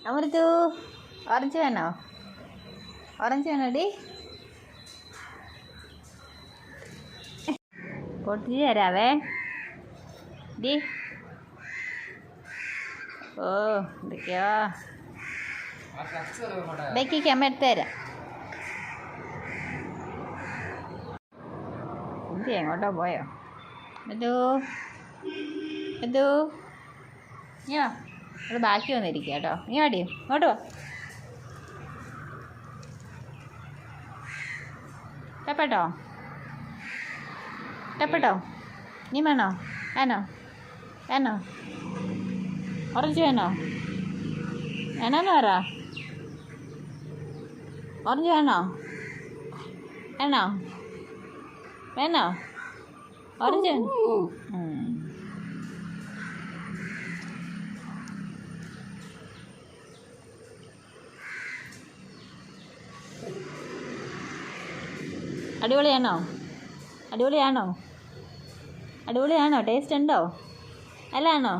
അമൃതു orange വേണോ? Orange വേണോ D? പൊട്ടിച്ച് തരാവേ ഡി. ഓ എന്തൊക്കെയോ ബേക്കിക്ക് അമ്മ എടുത്ത് തരാം. എന്തി എങ്ങോട്ടോ പോയോ? എന്തോ എന്തോ ഞാ അത് ബാക്കി വന്നിരിക്കുക കേട്ടോ. നീ ആടിയോ ഇങ്ങോട്ട് വാ. ടപ്പട്ടോ ടപ്പട്ടോ നീ വേണോ? വേണോ വേണോ? ഓറഞ്ച് വേണോ? വേണോന്ന് പറ. ഓറഞ്ച് വേണോ? വേണോ വേണോ? ഓറഞ്ച് വേണോ? അടിപൊളിയാണോ? അടിപൊളിയാണോ? അടിപൊളിയാണോ? ടേസ്റ്റ് ഉണ്ടോ? നല്ലതാണോ?